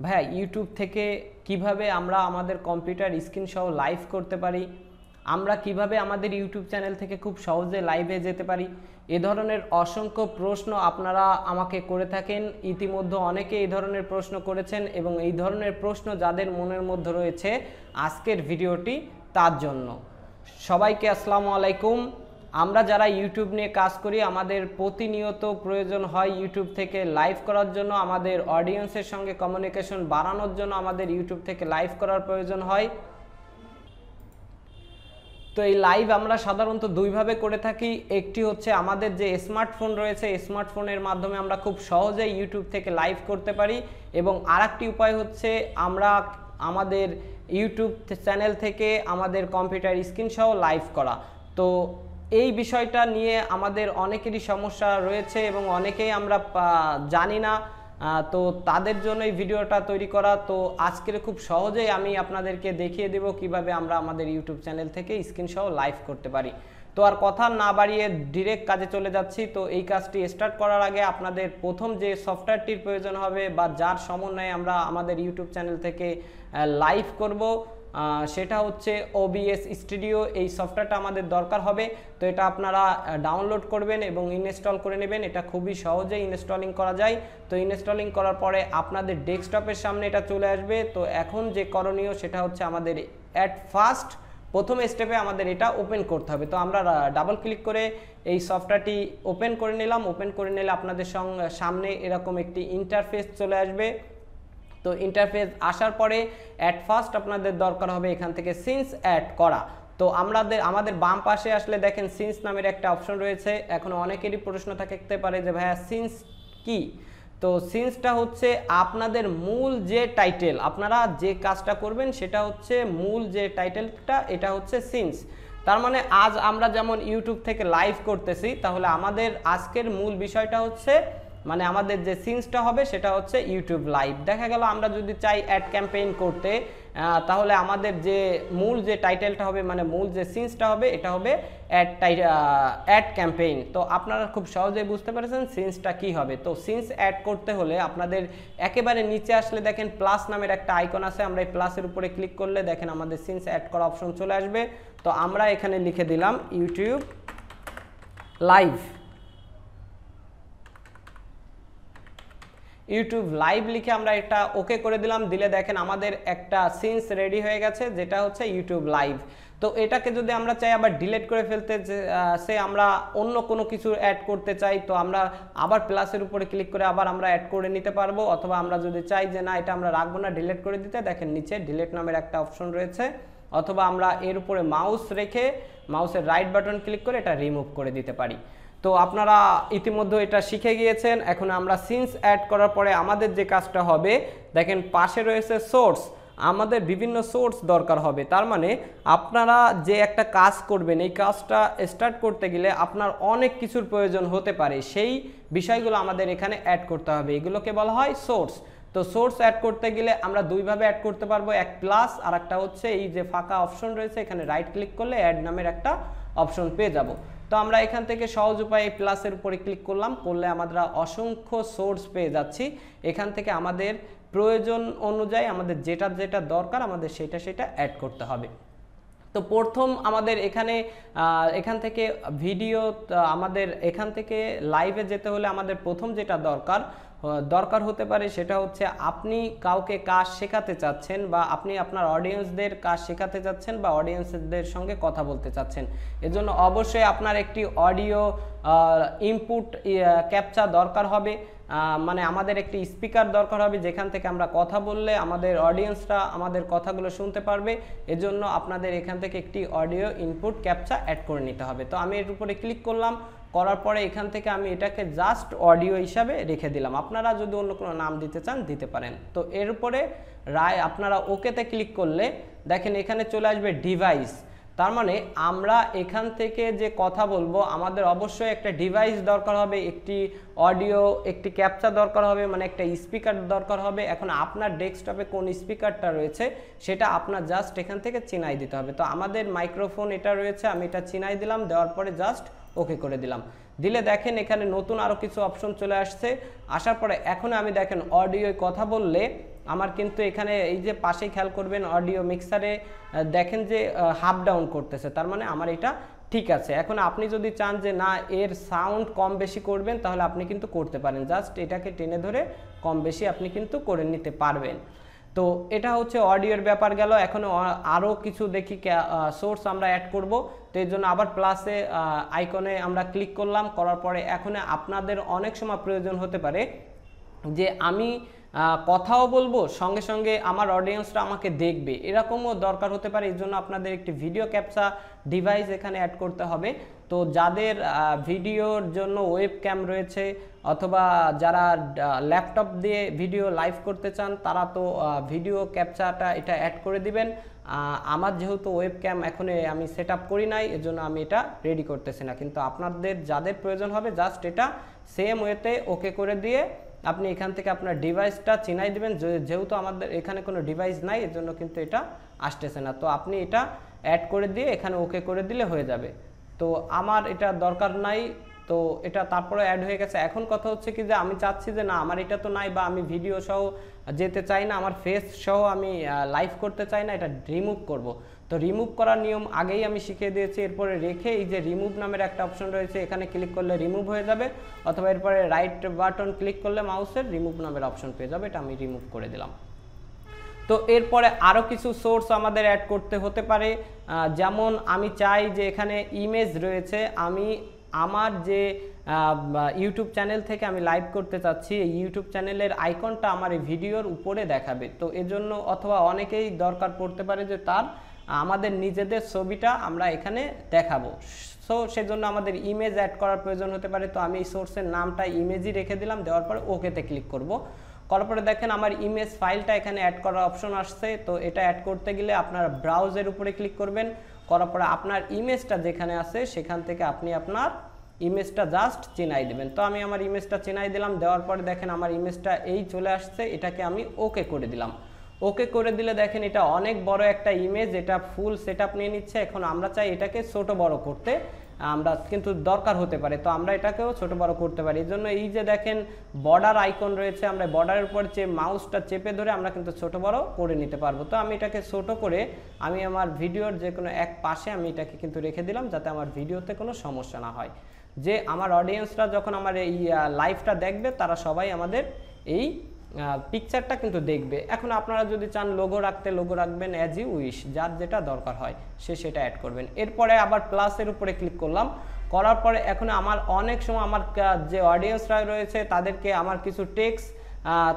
ভাইয়া ইউটিউব থেকে কিভাবে আমরা আমাদের কম্পিউটার স্ক্রিন সহ লাইভ করতে পারি, আমরা কিভাবে আমাদের ইউটিউব চ্যানেল থেকে খুব সহজে লাইভে যেতে পারি, এ ধরনের অসংখ্য প্রশ্ন আপনারা আমাকে করে থাকেন। ইতিমধ্যে অনেকে এই ধরনের প্রশ্ন করেছেন এবং এই ধরনের প্রশ্ন যাদের মনের মধ্যে রয়েছে আজকের ভিডিওটি তার জন্য। সবাইকে আসসালামু আলাইকুম। আমরা যারা ইউটিউব নিয়ে কাজ করি আমাদের প্রতিনিয়ত প্রয়োজন হয় ইউটিউব থেকে লাইভ করার জন্য, আমাদের অডিয়েন্সের সঙ্গে কমিউনিকেশন বাড়ানোর জন্য আমাদের ইউটিউব থেকে লাইভ করার প্রয়োজন হয়। তো এই লাইভ আমরা সাধারণত দুইভাবে করে থাকি। একটি হচ্ছে আমাদের যে স্মার্টফোন রয়েছে, স্মার্টফোনের মাধ্যমে আমরা খুব সহজেই ইউটিউব থেকে লাইভ করতে পারি, এবং আরেকটি উপায় হচ্ছে আমরা আমাদের ইউটিউব চ্যানেল থেকে আমাদের কম্পিউটার স্ক্রিন সহ লাইভ করা। তো এই বিষয়টা নিয়ে আমাদের অনেকেরই সমস্যা রয়েছে এবং অনেকেই আমরা জানি না, তো তাদের জন্য এই ভিডিওটা তৈরি করা। তো আজকের খুব সহজেই আমি আপনাদেরকে দেখিয়ে দেব কিভাবে আমরা আমাদের ইউটিউব চ্যানেল থেকে স্ক্রিন সহ লাইভ করতে পারি। তো আর কথা না বাড়িয়ে ডিরেক্ট কাজে চলে যাচ্ছি। তো এই কাজটি স্টার্ট করার আগে আপনাদের প্রথম যে সফটওয়্যারটির প্রয়োজন হবে বা যার সমন্বয়ে আমরা আমাদের ইউটিউব চ্যানেল থেকে লাইভ করব সেটা হচ্ছে OBS স্টুডিও। এই সফটওয়্যারটা আমাদের দরকার হবে। তো এটা আপনারা ডাউনলোড করবেন এবং ইনস্টল করে নেবেন। এটা খুবই সহজে ইনস্টলিং করা যায়। তো ইনস্টলিং করার পরে আপনাদের ডেস্কটপের সামনে এটা চলে আসবে। তো এখন যে করণীয় সেটা হচ্ছে আমাদের অ্যাট ফার্স্ট প্রথম স্টেপে আমাদের এটা ওপেন করতে হবে। তো আমরা ডাবল ক্লিক করে এই সফটওয়্যারটি ওপেন করে নিলাম। ওপেন করে নিলে আপনাদের সামনে এরকম একটি ইন্টারফেস চলে আসবে। তো ইন্টারফেস আসার পরে অ্যাট ফার্স্ট আপনাদের দরকার হবে এখান থেকে সিন্স অ্যাড করা। তো আমাদের বাম পাশে আসলে দেখেন সিন্স নামের একটা অপশন রয়েছে। এখন অনেকেরই প্রশ্ন থাকতে পারে যে ভাইয়া সিন্স কি? তো সিন্সটা হচ্ছে আপনাদের মূল যে টাইটেল, আপনারা যে কাজটা করবেন সেটা হচ্ছে মূল যে টাইটেলটা, এটা হচ্ছে সিন্স। তার মানে আজ আমরা যেমন ইউটিউব থেকে লাইভ করতেছি, তাহলে আমাদের আজকের মূল বিষয়টা হচ্ছে মানে আমাদের যে সিন্সটা হবে সেটা হচ্ছে ইউটিউব লাইভ। দেখা গেল আমরা যদি চাই অ্যাড ক্যাম্পেইন করতে, তাহলে আমাদের যে মূল যে টাইটেলটা হবে মানে মূল যে সিন্সটা হবে এটা হবে অ্যাড ক্যাম্পেইন। তো আপনারা খুব সহজেই বুঝতে পেরেছেন সিন্সটা কি হবে। তো সিন্স অ্যাড করতে হলে আপনাদের একেবারে নিচে আসলে দেখেন প্লাস নামের একটা আইকন আছে। আমরা এই প্লাসের উপরে ক্লিক করলে দেখেন আমাদের সিন্স অ্যাড করা অপশন চলে আসবে। তো আমরা এখানে লিখে দিলাম ইউটিউব লাইভ। ইউটিউব লাইভ লিখে আমরা এটা ওকে করে দিলাম। দিলে দেখেন আমাদের একটা সিন্স রেডি হয়ে গেছে যেটা হচ্ছে ইউটিউব লাইভ। তো এটাকে যদি আমরা চাই আবার ডিলিট করে ফেলতে, সে আমরা অন্য কোনো কিছু অ্যাড করতে চাই, তো আমরা আবার প্লাসের উপরে ক্লিক করে আবার আমরা অ্যাড করে নিতে পারবো। অথবা আমরা যদি চাই যে না এটা আমরা রাখবো না, ডিলিট করে দিতে, দেখেন নিচে ডিলিট নামের একটা অপশন রয়েছে। অথবা আমরা এর উপরে মাউস রেখে মাউসের রাইট বাটন ক্লিক করে এটা রিমুভ করে দিতে পারি। তো আপনারা ইতিমধ্যে এটা শিখে গিয়েছেন। এখন আমরা সিন্স অ্যাড করার পরে আমাদের যে কাজটা হবে দেখেন পাশে রয়েছে সোর্স। আমাদের বিভিন্ন সোর্স দরকার হবে। তার মানে আপনারা যে একটা কাজ করবেন এই কাজটা স্টার্ট করতে গেলে আপনার অনেক কিছুর প্রয়োজন হতে পারে, সেই বিষয়গুলো আমাদের এখানে অ্যাড করতে হবে। এগুলোকে বলা হয় সোর্স। তো সোর্স অ্যাড করতে গেলে আমরা দুইভাবে অ্যাড করতে পারবো, এক প্লাস আর একটা হচ্ছে এই যে ফাঁকা অপশন রয়েছে এখানে রাইট ক্লিক করলে অ্যাড নামের একটা অপশন পেয়ে যাব। তো আমরা এখান থেকে সহজ উপায়ে প্লাসের উপরে ক্লিক করলে আমরা অসংখ্য সোর্স পেয়ে যাচ্ছি। এখান থেকে আমাদের প্রয়োজন অনুযায়ী আমাদের যেটা দরকার আমাদের সেটা অ্যাড করতে হবে। তো প্রথম আমাদের এখান থেকে ভিডিও, আমাদের এখান থেকে লাইভে যেতে হলে আমাদের প্রথম যেটা দরকার হতে পারে সেটা হচ্ছে আপনি কাউকে কাজ শেখাতে চাচ্ছেন বা আপনি আপনার অডিয়েন্সদের কাজ শেখাতে চাচ্ছেন বা অডিয়েন্সদের সঙ্গে কথা বলতে চাচ্ছেন। এজন্য অবশ্যই আপনার একটি অডিও ইনপুট ক্যাপচার দরকার হবে। মানে আমাদের একটি স্পিকার দরকার হবে যেখান থেকে আমরা কথা বললে আমাদের অডিয়েন্সরা আমাদের কথাগুলো শুনতে পারবে। এজন্য আপনাদের এখান থেকে একটি অডিও ইনপুট ক্যাপচার অ্যাড করে নিতে হবে। তো আমি এর উপরে ক্লিক করলাম, করার পরে এখান থেকে আমি এটাকে জাস্ট অডিও হিসাবে রেখে দিলাম। আপনারা যদি অন্য কোনো নাম দিতে চান দিতে পারেন। তো এর উপরে আপনারা ওকেতে ক্লিক করলে দেখেন এখানে চলে আসবে ডিভাইস। তার মানে আমরা এখান থেকে যে কথা বলবো আমাদের অবশ্যই একটা ডিভাইস দরকার হবে, একটি অডিও একটি ক্যাপচার দরকার হবে, মানে একটা স্পিকার দরকার হবে। এখন আপনার ডেস্কটপে কোন স্পিকারটা রয়েছে সেটা আপনার জাস্ট এখান থেকে চিনাই দিতে হবে। তো আমাদের মাইক্রোফোন এটা রয়েছে, আমি এটা চিনাই দিলাম, দেওয়ার পরে জাস্ট ওকে করে দিলাম। দিলে দেখেন এখানে নতুন আরও কিছু অপশন চলে আসছে। আসার পরে এখন আমি দেখেন অডিও কথা বললে আমার কিন্তু এখানে এই যে পাশেই খেয়াল করবেন অডিও মিক্সারে দেখেন যে হাফ ডাউন করতেছে, তার মানে আমার এটা ঠিক আছে। এখন আপনি যদি চান যে না এর সাউন্ড কম বেশি করবেন তাহলে আপনি কিন্তু করতে পারেন, জাস্ট এটাকে টেনে ধরে কম বেশি আপনি কিন্তু করে নিতে পারবেন। তো এটা হচ্ছে অডিওর ব্যাপার গেল। এখন আরও কিছু দেখি সোর্স আমরা অ্যাড করব, তো এই জন্য আবার প্লাসে আইকনে আমরা ক্লিক করলাম, করার পরে এখন আপনাদের অনেক সময় প্রয়োজন হতে পারে যে আমি কথাও বলবো সঙ্গে সঙ্গে আমার অডিয়েন্সরা আমাকে দেখবে, এরকমও দরকার হতে পারে। এই জন্য আপনাদের একটি ভিডিও ক্যাপচা ডিভাইস এখানে অ্যাড করতে হবে। তো যাদের ভিডিওর জন্য ওয়েব ক্যাম রয়েছে অথবা যারা ল্যাপটপ দিয়ে ভিডিও লাইভ করতে চান তারা তো ভিডিও ক্যাপচাটা এটা অ্যাড করে দিবেন। আমার যেহেতু ওয়েব ক্যাম এখন আমি সেট আপ করি নাই, এজন্য আমি এটা রেডি করতেছি না, কিন্তু আপনাদের যাদের প্রয়োজন হবে জাস্ট এটা সেম ওয়েতে ওকে করে দিয়ে আপনি এখান থেকে আপনার ডিভাইসটা চিনাই দিবেন। যেহেতু আমাদের এখানে কোনো ডিভাইস নাই এর জন্য কিন্তু এটা আসতেছে না, তো আপনি এটা অ্যাড করে দিয়ে এখানে ওকে করে দিলে হয়ে যাবে। তো আমার এটা দরকার নাই, তো এটা তারপরে অ্যাড হয়ে গেছে। এখন কথা হচ্ছে কি যে আমি চাচ্ছি যে না আমার এটা তো নাই, বা আমি ভিডিও সহ যেতে চাই না, আমার ফেস সহ আমি লাইভ করতে চাই না, এটা রিমুভ করব। তো রিমুভ করার নিয়ম আগেই আমি শিখিয়ে দিয়েছি। এরপরে রেখে এই যে রিমুভ নামের একটা অপশন রয়েছে এখানে ক্লিক করলে রিমুভ হয়ে যাবে, অথবা এরপরে রাইট বাটন ক্লিক করলে মাউসের রিমুভ নামের অপশন পেয়ে যাবে, এটা আমি রিমুভ করে দিলাম। তো এরপরে আরও কিছু সোর্স আমাদের অ্যাড করতে হতে পারে, যেমন আমি চাই যে এখানে ইমেজ রয়েছে, আমি আমার যে ইউটিউব চ্যানেল থেকে আমি লাইভ করতে চাচ্ছি এই ইউটিউব চ্যানেলের আইকনটা আমার এই ভিডিওর উপরে দেখাবে। তো এজন্য অথবা অনেকেই দরকার পড়তে পারে যে তার আমাদের নিজেদের ছবিটা আমরা এখানে দেখাবো, সো সেজন্য আমাদের ইমেজ অ্যাড করার প্রয়োজন হতে পারে। তো আমি এই সোর্সের নামটা ইমেজই রেখে দিলাম, দেওয়ার পরে ওকেতে ক্লিক করব। করার পরে দেখেন আমার ইমেজ ফাইলটা এখানে অ্যাড করার অপশন আসছে। তো এটা অ্যাড করতে গেলে আপনার ব্রাউজের উপরে ক্লিক করবেন, করার পরে আপনার ইমেজটা যেখানে আছে সেখান থেকে আপনি আপনার ইমেজটা জাস্ট চিনাই দেবেন। তো আমি আমার ইমেজটা চিনাই দিলাম, দেওয়ার পরে দেখেন আমার ইমেজটা এই চলে আসছে, এটাকে আমি ওকে করে দিলাম। ওকে করে দিলে দেখেন এটা অনেক বড় একটা ইমেজ, এটা ফুল সেটআপ নিয়ে নিচ্ছে। এখন আমরা চাই এটাকে ছোট বড় করতে, আমরা কিন্তু দরকার হতে পারে, তো আমরা এটাকেও ছোট বড় করতে পারি। এই জন্য এই যে দেখেন বর্ডার আইকন রয়েছে, আমরা বর্ডারের উপর যে মাউসটা চেপে ধরে আমরা কিন্তু ছোট বড় করে নিতে পারবো। তো আমি এটাকে ছোট করে আমি আমার ভিডিওর যে কোনো এক পাশে আমি এটাকে কিন্তু রেখে দিলাম, যাতে আমার ভিডিওতে কোনো সমস্যা না হয়, যে আমার অডিয়েন্সরা যখন আমার এই লাইভটা দেখবে তারা সবাই আমাদের এই পিকচারটা কিন্তু দেখবে। এখন আপনারা যদি চান লোগো রাখতে লোগো রাখবেন, অ্যাজ ইউ উইশ, যার যেটা দরকার হয় সে সেটা অ্যাড করবেন। এরপরে আবার প্লাসের উপরে ক্লিক করলাম, করার পরে এখন আমার অনেক সময় আমার যে অডিয়েন্সরা রয়েছে তাদেরকে আমার কিছু টেক্সট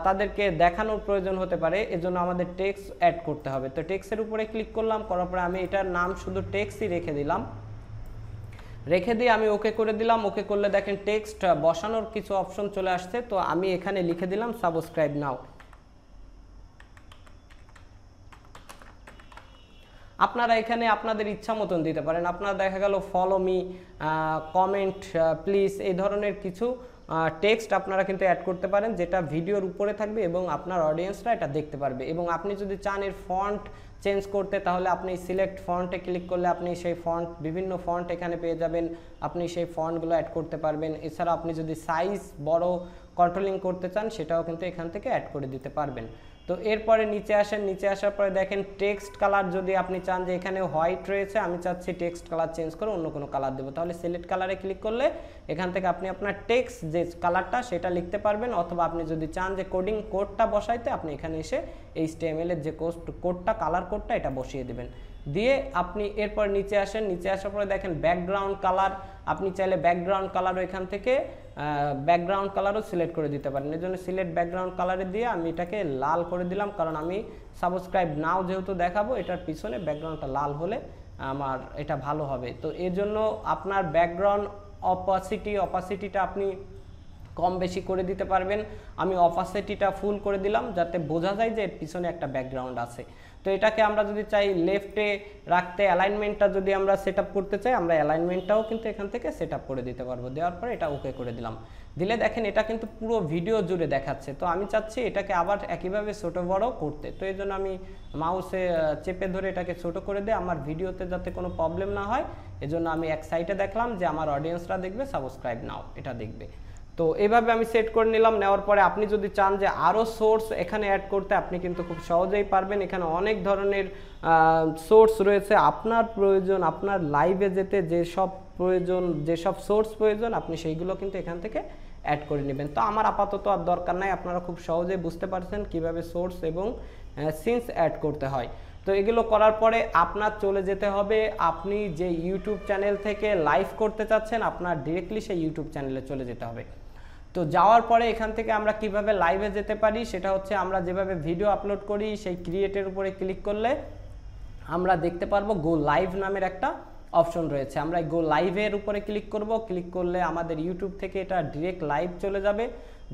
তাদেরকে দেখানোর প্রয়োজন হতে পারে, এজন্য আমাদের টেক্সট অ্যাড করতে হবে। তো টেক্সটের উপরে ক্লিক করলাম, করার পরে আমি এটার নাম শুধু টেক্সটই রেখে দিলাম, রেখে দিয়ে আমি ওকে করে দিলাম। ওকে করলে দেখেন টেক্সট বসানোর কিছু অপশন চলে আসছে। তো আমি এখানে লিখে দিলাম সাবস্ক্রাইব নাও। আপনারা এখানে আপনাদের ইচ্ছা মতন দিতে পারেন, আপনারা দেখা গেল ফলো মি, কমেন্ট প্লিজ, এই ধরনের কিছু টেক্সট আপনারা কিন্তু অ্যাড করতে পারেন, যেটা ভিডিওর উপরে থাকবে এবং আপনার অডিয়েন্সরা এটা দেখতে পারবে। এবং আপনি যদি চান এর ফন্ট চেঞ্জ করতে, তাহলে আপনি সিলেক্ট ফন্টে ক্লিক করলে আপনি সেই ফন্ট, বিভিন্ন ফন্ট এখানে পেয়ে যাবেন, আপনি সেই ফন্টগুলো অ্যাড করতে পারবেন। এছাড়া আপনি যদি সাইজ বড় কন্ট্রোলিং করতে চান সেটাও কিন্তু এখান থেকে অ্যাড করে দিতে পারবেন। তো এরপরে নিচে আসেন, নিচে আসার পরে দেখেন টেক্সট কালার, যদি আপনি চান যে এখানে হোয়াইট রয়েছে, আমি চাচ্ছি টেক্সট কালার চেঞ্জ করে অন্য কোনো কালার দেবো, তাহলে সিলেক্ট কালারে ক্লিক করলে এখান থেকে আপনি আপনার টেক্সট যে কালারটা সেটা লিখতে পারবেন। অথবা আপনি যদি চান যে কোডটা বসাইতে, আপনি এখানে এসে HTML এর যে কোডটা কালার কোডটা এটা বসিয়ে দেবেন, দিয়ে আপনি এরপর নিচে আসেন। নিচে আসার পরে দেখেন ব্যাকগ্রাউন্ড কালার, আপনি চাইলে ব্যাকগ্রাউন্ড কালারও এখান থেকে ব্যাকগ্রাউন্ড কালারও সিলেক্ট করে দিতে পারেন। এর জন্য সিলেক্ট ব্যাকগ্রাউন্ড কালারে দিয়ে আমি এটাকে লাল করে দিলাম, কারণ আমি সাবস্ক্রাইব নাও যেহেতু দেখাবো, এটার পিছনে ব্যাকগ্রাউন্ডটা লাল হলে আমার এটা ভালো হবে। তো এর জন্য আপনার ব্যাকগ্রাউন্ড অপাসিটিটা আপনি কম বেশি করে দিতে পারবেন। আমি অপাসিটিটা ফুল করে দিলাম, যাতে বোঝা যায় যে এর পিছনে একটা ব্যাকগ্রাউন্ড আছে। তো এটাকে আমরা যদি চাই লেফটে রাখতে, অ্যালাইনমেন্টটা যদি আমরা সেট আপ করতে চাই, আমরা অ্যালাইনমেন্টটাও কিন্তু এখান থেকে সেট আপ করে দিতে পারবো। দেওয়ার পরে এটা ওকে করে দিলাম, দিলে দেখেন এটা কিন্তু পুরো ভিডিও জুড়ে দেখাচ্ছে। তো আমি চাচ্ছি এটাকে আবার একইভাবে ছোটো বড় করতে, তো এই জন্য আমি মাউসে চেপে ধরে এটাকে ছোট করে দিয়ে আমার ভিডিওতে যাতে কোনো প্রবলেম না হয়, এজন্য আমি এক সাইডে দেখলাম যে আমার অডিয়েন্সরা দেখবে সাবস্ক্রাইব নাও, এটা দেখবে। তো এইভাবে আমি সেট করে নিলাম। নেওয়ার পরে আপনি যদি চান যে আরও সোর্স এখানে অ্যাড করতে, আপনি কিন্তু খুব সহজেই পারবেন। এখানে অনেক ধরনের সোর্স রয়েছে। আপনার প্রয়োজন, আপনার লাইভে যেতে যেসব প্রয়োজন, যেসব সোর্স প্রয়োজন, আপনি সেইগুলো কিন্তু এখান থেকে অ্যাড করে নেবেন। তো আমার আপাতত আর দরকার নাই, আপনারা খুব সহজেই বুঝতে পারছেন কিভাবে সোর্স এবং সিনস অ্যাড করতে হয়। তো এগুলো করার পরে আপনার চলে যেতে হবে, আপনি যে ইউটিউব চ্যানেল থেকে লাইভ করতে চাচ্ছেন আপনার ডিরেক্টলি সেই ইউটিউব চ্যানেলে চলে যেতে হবে। তো যাওয়ার পরে এখান থেকে আমরা কিভাবে লাইভে যেতে পারি সেটা হচ্ছে, আমরা যেভাবে ভিডিও আপলোড করি সেই ক্রিয়েটের উপরে ক্লিক করলে আমরা দেখতে পারবো গো লাইভ নামের একটা অপশন রয়েছে। আমরা গো লাইভের উপরে ক্লিক করব। ক্লিক করলে আমাদের ইউটিউব থেকে এটা ডিরেক্ট লাইভ চলে যাবে।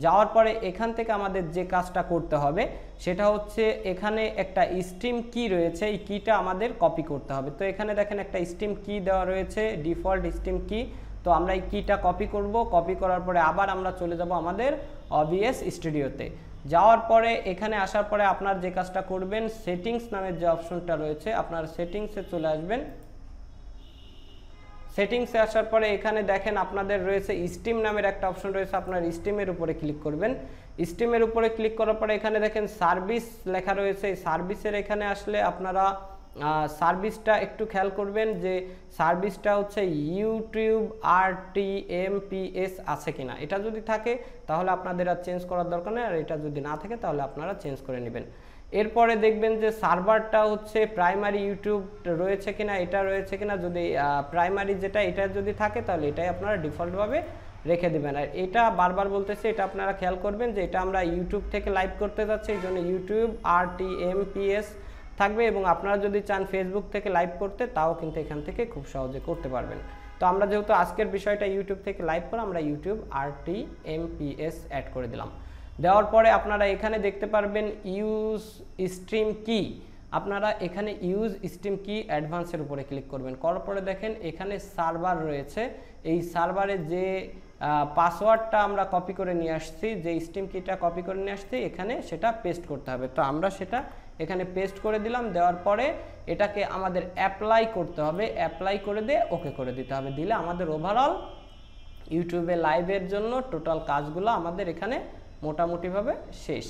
যাওয়ার পরে এখান থেকে আমাদের যে কাজটা করতে হবে সেটা হচ্ছে, এখানে একটা স্ট্রিম কি রয়েছে, এই কিটা আমাদের কপি করতে হবে। তো এখানে দেখেন একটা স্ট্রিম কি দেওয়া রয়েছে, ডিফল্ট স্ট্রিম কি। তো আমরা এই কিটা কপি করব। কপি করার পরে আবার আমরা চলে যাব আমাদের OBS স্টুডিওতে। যাওয়ার পরে এখানে আসার পরে আপনার যে কাজটা করবেন, সেটিংস নামের যে অপশনটা রয়েছে, আপনার সেটিংসে চলে আসবেন। সেটিংসে আসার পরে এখানে দেখেন আপনাদের রয়েছে স্ট্রিম নামের একটা অপশন রয়েছে, আপনার স্ট্রিমের উপরে ক্লিক করবেন। স্ট্রিমের উপরে ক্লিক করার পরে এখানে দেখেন সার্ভিস লেখা রয়েছে। এই সার্ভিসের এখানে আসলে আপনারা সার্ভিসটা একটু খেয়াল করবেন যে সার্ভিসটা হচ্ছে ইউটিউব RTMPS আছে কিনা। এটা যদি থাকে তাহলে আপনাদের আর চেঞ্জ করার দরকার নেই, আর এটা যদি না থাকে তাহলে আপনারা চেঞ্জ করে নেবেন। এরপরে দেখবেন যে সার্ভারটা হচ্ছে প্রাইমারি ইউটিউব রয়েছে কিনা, এটা রয়েছে কিনা। যদি প্রাইমারি যেটা এটা যদি থাকে তাহলে এটাই আপনারা ডিফল্টভাবে রেখে দেবেন। আর এটা বারবার বলতেছে, এটা আপনারা খেয়াল করবেন যে এটা আমরা ইউটিউব থেকে লাইভ করতে যাচ্ছি, এই জন্য ইউটিউব RTMPS থাকবে। এবং আপনারা যদি চান ফেসবুক থেকে লাইভ করতে, তাও কিন্তু এখান থেকে খুব সহজে করতে পারবেন। তো আমরা যেহেতু আজকের বিষয়টা ইউটিউব থেকে লাইভ করা, আমরা ইউটিউব RTMPS অ্যাড করে দিলাম। দেওয়ার পরে আপনারা এখানে দেখতে পারবেন ইউজ স্ট্রিম কি। আপনারা এখানে ইউজ স্ট্রিম কি অ্যাডভান্সের উপরে ক্লিক করবেন। করার পরে দেখেন এখানে সার্ভার রয়েছে। এই সার্ভারে যে পাসওয়ার্ডটা আমরা কপি করে নিয়ে আসছি, যে স্ট্রিম কিটা কপি করে নিয়ে আসছি, এখানে সেটা পেস্ট করতে হবে। তো আমরা সেটা এখানে পেস্ট করে দিলাম। দেওয়ার পরে এটাকে আমাদের অ্যাপ্লাই করতে হবে। অ্যাপ্লাই করে দিয়ে ওকে করে দিতে হবে। দিলে আমাদের ওভারঅল ইউটিউবে লাইভের জন্য টোটাল কাজগুলো আমাদের এখানে মোটামুটিভাবে শেষ।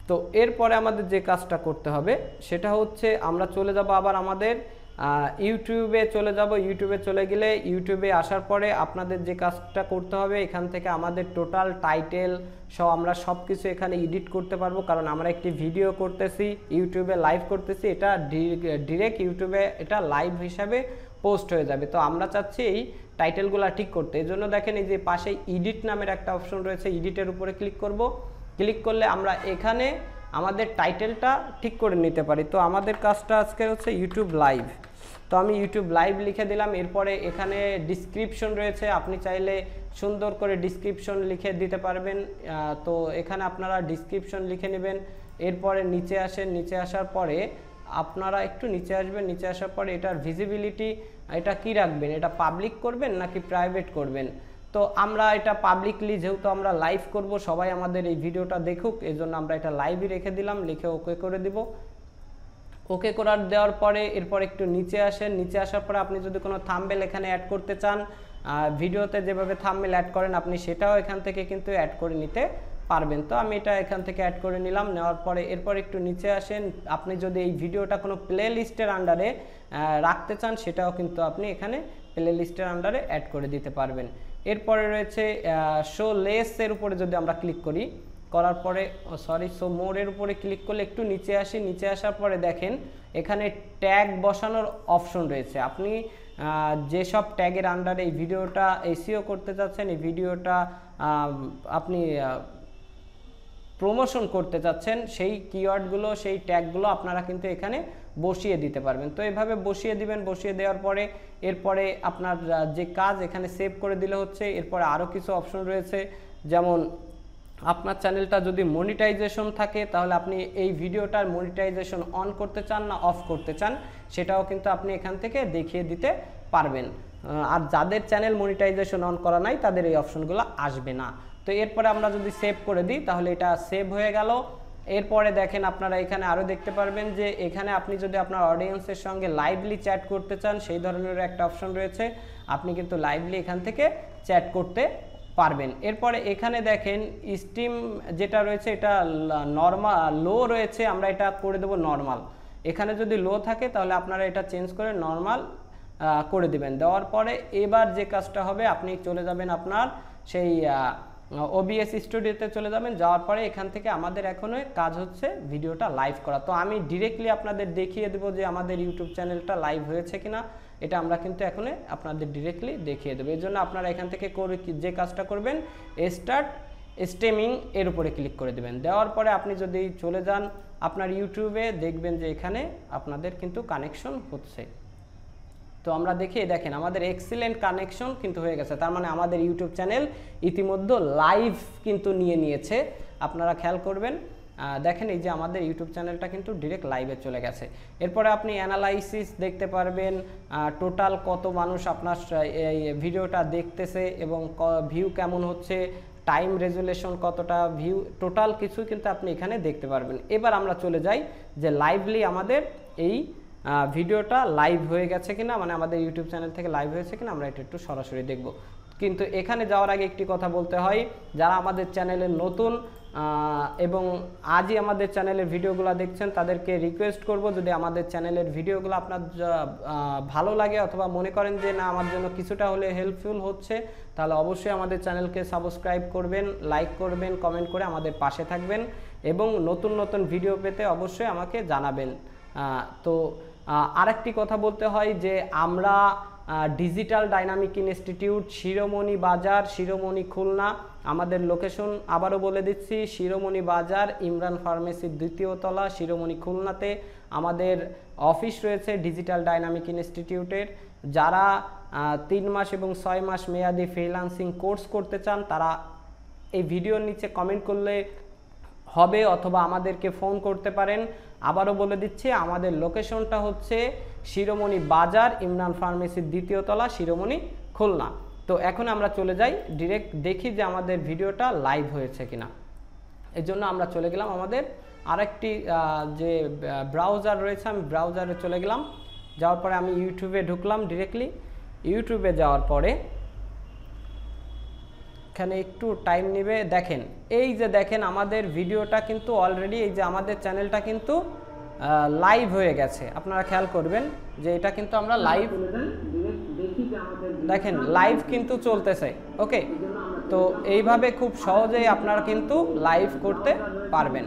তো এরপরে আমাদের যে কাজটা করতে হবে সেটা হচ্ছে, আমরা চলে যাব আবার আমাদের ইউটিউবে চলে যাব। ইউটিউবে চলে গেলে ইউটিউবে আসার পরে আপনাদের যে কাজটা করতে হবে, এখান থেকে আমাদের টোটাল টাইটেল সহ আমরা সব কিছু এখানে এডিট করতে পারবো। কারণ আমরা একটি ভিডিও করতেছি, ইউটিউবে লাইভ করতেছি, এটা ডিরেক্ট ইউটিউবে এটা লাইভ হিসাবে পোস্ট হয়ে যাবে। তো আমরা চাচ্ছি এই টাইটেলগুলো ঠিক করতে। এই জন্য দেখেন এই যে পাশে এডিট নামের একটা অপশন রয়েছে, এডিটের উপরে ক্লিক করব। ক্লিক করলে আমরা এখানে আমাদের টাইটেলটা ঠিক করে নিতে পারি। তো আমাদের কাজটা আজকে হচ্ছে ইউটিউব লাইভ। তো আমি ইউটিউব লাইভ লিখে দিলাম। এরপরে এখানে ডিসক্রিপশন রয়েছে, আপনি চাইলে সুন্দর করে ডিসক্রিপশন লিখে দিতে পারবেন। তো এখানে আপনারা ডিসক্রিপশন লিখে নেবেন। এরপরে নিচে আসেন, নিচে আসার পরে আপনারা একটু নিচে আসবেন। নিচে আসার পরে এটার ভিজিবিলিটি এটা কি রাখবেন, এটা পাবলিক করবেন নাকি প্রাইভেট করবেন। তো আমরা এটা পাবলিকলি, যেহেতু আমরা লাইভ করব, সবাই আমাদের এই ভিডিওটা দেখুক, এই জন্য আমরা এটা লাইভই রেখে দিলাম। লিখে ওকে করে দিব। ওকে করার দেওয়ার পরে এরপর একটু নিচে আসেন। নিচে আসার পরে আপনি যদি কোনো থাম্বনেল এখানে অ্যাড করতে চান, ভিডিওতে যেভাবে থাম্বনেল অ্যাড করেন আপনি সেটাও এখান থেকে কিন্তু অ্যাড করে নিতে পারবেন। তো আমি এটা এখান থেকে অ্যাড করে নিলাম। নেওয়ার পরে এরপর একটু নিচে আসেন। আপনি যদি এই ভিডিওটা কোনো প্লে লিস্টের আন্ডারে রাখতে চান, সেটাও কিন্তু আপনি এখানে প্লে লিস্টের আন্ডারে অ্যাড করে দিতে পারবেন। এরপরে রয়েছে শো লেসের উপরে যদি আমরা ক্লিক করি, করার পরে শো মোরের উপরে ক্লিক করলে একটু নিচে আসি। নিচে আসার পরে দেখেন এখানে ট্যাগ বসানোর অপশন রয়েছে। আপনি যেসব ট্যাগের আন্ডারে এই ভিডিওটা এসইও করতে চাচ্ছেন, এই ভিডিওটা আপনি প্রমোশন করতে চাচ্ছেন, সেই কিওয়ার্ডগুলো, সেই ট্যাগগুলো আপনারা কিন্তু এখানে বসিয়ে দিতে পারবেন। তো এভাবে বসিয়ে দিবেন। বসিয়ে দেওয়ার পরে এরপরে আপনার যে কাজ এখানে সেভ করে দিলে হচ্ছে। এরপরে আরও কিছু অপশন রয়েছে, যেমন আপনার চ্যানেলটা যদি মনিটাইজেশন থাকে তাহলে আপনি এই ভিডিওটার মনিটাইজেশন অন করতে চান না অফ করতে চান, সেটাও কিন্তু আপনি এখান থেকে দেখিয়ে দিতে পারবেন। আর যাদের চ্যানেল মনিটাইজেশন অন করা নাই তাদের এই অপশনগুলো আসবে না। তো এরপরে আমরা যদি সেভ করে দিই তাহলে এটা সেভ হয়ে গেল। এরপরে দেখেন আপনারা এখানে আরও দেখতে পারবেন যে এখানে আপনি যদি আপনার অডিয়েন্সের সঙ্গে লাইভলি চ্যাট করতে চান, সেই ধরনের একটা অপশন রয়েছে। আপনি কিন্তু লাইভলি এখান থেকে চ্যাট করতে পারবেন। এরপরে এখানে দেখেন স্ট্রিম যেটা রয়েছে এটা নরমাল লো রয়েছে, আমরা এটা করে দেব নরমাল। এখানে যদি লো থাকে তাহলে আপনারা এটা চেঞ্জ করে নরমাল করে দিবেন। দেওয়ার পরে এবার যে কাজটা হবে, আপনি চলে যাবেন আপনার সেই OBS স্টুডিওতে চলে যাবেন। যাওয়ার পরে এখান থেকে আমাদের এখনো কাজ হচ্ছে ভিডিওটা লাইভ করা। তো আমি ডিরেক্টলি আপনাদের দেখিয়ে দেবো যে আমাদের ইউটিউব চ্যানেলটা লাইভ হয়েছে কিনা, এটা আমরা কিন্তু এখন আপনাদের ডিরেক্টলি দেখিয়ে দেবো। এর জন্য আপনারা এখান থেকে যে কাজটা করবেন, স্টার্ট স্ট্রিমিং এর উপরে ক্লিক করে দেবেন। দেওয়ার পরে আপনি যদি চলে যান আপনার ইউটিউবে, দেখবেন যে এখানে আপনাদের কিন্তু কানেকশন হচ্ছে। তো আমরা দেখেন আমাদের এক্সিলেন্ট কানেকশন কিন্তু হয়ে গেছে, তার মানে আমাদের ইউটিউব চ্যানেল ইতিমধ্যে লাইভ কিন্তু নিয়েছে। আপনারা খেয়াল করবেন, দেখেন এই যে আমাদের ইউটিউব চ্যানেলটা কিন্তু ডিরেক্ট লাইভে চলে গেছে। এরপরে আপনি অ্যানালাইসিস দেখতে পারবেন, টোটাল কত মানুষ আপনার এই ভিডিওটা দেখতেছে এবং ভিউ কেমন হচ্ছে, টাইম রেজুলেশন কতটা, ভিউ টোটাল কিছু কিন্তু আপনি এখানে দেখতে পারবেন। এবার আমরা চলে যাই যে লাইভলি আমাদের এই ভিডিওটা লাইভ হয়ে গেছে কিনা, মানে আমাদের ইউটিউব চ্যানেল থেকে লাইভ হয়েছে কিনা, আমরা এটা একটু সরাসরি দেখব। কিন্তু এখানে যাওয়ার আগে একটি কথা বলতে হয়, যারা আমাদের চ্যানেলের নতুন এবং আজই আমাদের চ্যানেলের ভিডিওগুলো দেখছেন তাদেরকে রিকোয়েস্ট করব, যদি আমাদের চ্যানেলের ভিডিওগুলো আপনার ভালো লাগে অথবা মনে করেন যে না আমার জন্য কিছুটা হলে হেল্পফুল হচ্ছে, তাহলে অবশ্যই আমাদের চ্যানেলকে সাবস্ক্রাইব করবেন, লাইক করবেন, কমেন্ট করে আমাদের পাশে থাকবেন এবং নতুন নতুন ভিডিও পেতে অবশ্যই আমাকে জানাবেন। তো আরেকটি কথা বলতে হয় যে আমরা ডিজিটাল ডাইনামিক ইনস্টিটিউট, শিরোমণি বাজার, শিরোমণি খুলনা, আমাদের লোকেশন আবারও বলে দিচ্ছি, শিরোমণি বাজার, ইমরান ফার্মেসির 2য় তলা, শিরোমণি খুলনাতে আমাদের অফিস রয়েছে ডিজিটাল ডাইনামিক ইনস্টিটিউটের। যারা 3 মাস এবং 6 মাস মেয়াদি ফ্রিল্যান্সিং কোর্স করতে চান তারা এই ভিডিওর নিচে কমেন্ট করলে হবে অথবা আমাদেরকে ফোন করতে পারেন। আবারও বলে দিচ্ছি, আমাদের লোকেশনটা হচ্ছে শিরোমণি বাজার, ইমরান ফার্মেসির 2য় তলা, শিরোমণি খুলনা। তো এখন আমরা চলে যাই ডিরেক্ট দেখি যে আমাদের ভিডিওটা লাইভ হয়েছে কিনা। এর জন্য আমরা চলে গেলাম আমাদের আরেকটি যে ব্রাউজার রয়েছে, আমি ব্রাউজারে চলে গেলাম। যাওয়ার পরে আমি ইউটিউবে ঢুকলাম ডিরেক্টলি। ইউটিউবে যাওয়ার পরে এখানে একটু টাইম নেবে। দেখেন এই যে দেখেন আমাদের ভিডিওটা কিন্তু অলরেডি এই যে আমাদের চ্যানেলটা কিন্তু লাইভ হয়ে গেছে। আপনারা খেয়াল করবেন যে এটা কিন্তু আমরা লাইভ, দেখেন লাইভ কিন্তু চলতেছে। ওকে, তো এইভাবে খুব সহজেই আপনারা কিন্তু লাইভ করতে পারবেন।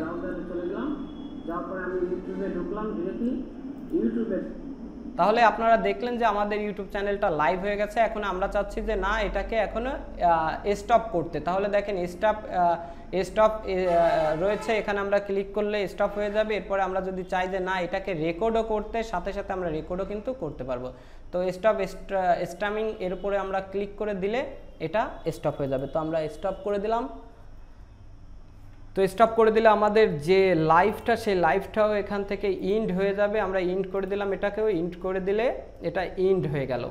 তাহলে আপনারা দেখলেন যে আমাদের ইউটিউব চ্যানেলটা লাইভ হয়ে গেছে। এখন আমরা চাচ্ছি যে না এটাকে এখনো স্টপ করতে। তাহলে দেখেন স্টপ রয়েছে, এখানে আমরা ক্লিক করলে স্টপ হয়ে যাবে। এরপরে আমরা যদি চাই যে না এটাকে রেকর্ডও করতে, সাথে সাথে আমরা রেকর্ডও কিন্তু করতে পারবো। তো স্টপ স্ট্রিমিং এর উপরে আমরা ক্লিক করে দিলে এটা স্টপ হয়ে যাবে। তো আমরা স্টপ করে দিলাম। তো স্টপ করে দিলে আমাদের যে লাইভটা সেই লাইভটাও এখান থেকে ইন্ড হয়ে যাবে। আমরা ইন্ড করে দিলাম, এটাকেও ইন্ড করে দিলে এটা ইন্ড হয়ে গেল।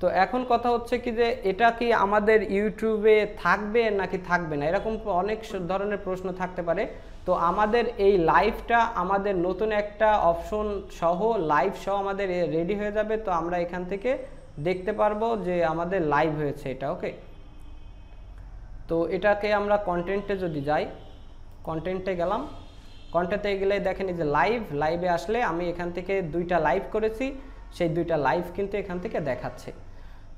তো এখন কথা হচ্ছে কি যে এটা কি আমাদের ইউটিউবে থাকবে নাকি থাকবে না, এরকম অনেক ধরনের প্রশ্ন থাকতে পারে। তো আমাদের এই লাইভটা আমাদের নতুন একটা অপশন সহ লাইভ সহ আমাদের রেডি হয়ে যাবে। তো আমরা এখান থেকে দেখতে পারবো যে আমাদের লাইভ হয়েছে এটা। ওকে, তো এটাকে আমরা কন্টেন্টে যদি যাই, কন্টেন্টে গেলাম, কন্টেন্টে গেলে দেখেন এই যে লাইভে আসলে আমি এখান থেকে 2টা লাইভ করেছি, সেই 2টা লাইভ কিন্তু এখান থেকে দেখাচ্ছে।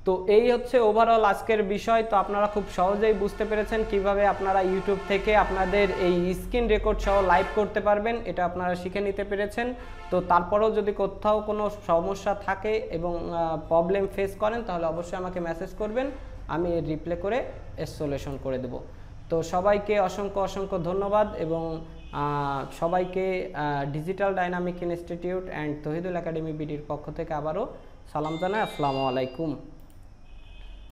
তো এই হচ্ছে ওভারঅল আজকের বিষয়। তো আপনারা খুব সহজেই বুঝতে পেরেছেন কিভাবে আপনারা ইউটিউব থেকে আপনাদের এই স্ক্রিন রেকর্ড সহ লাইভ করতে পারবেন, এটা আপনারা শিখে নিতে পেরেছেন। তো তারপরেও যদি কোথাও কোনো সমস্যা থাকে এবং প্রবলেম ফেস করেন তাহলে অবশ্যই আমাকে মেসেজ করবেন, আমি রিপ্লাই করে সলিউশন করে দেব। তো সবাইকে অসংখ্য ধন্যবাদ এবং সবাইকে digital dynamic institute and Tohidul academy বিডির পক্ষ থেকে আবারও সালাম জানাই। আসসালামু আলাইকুম।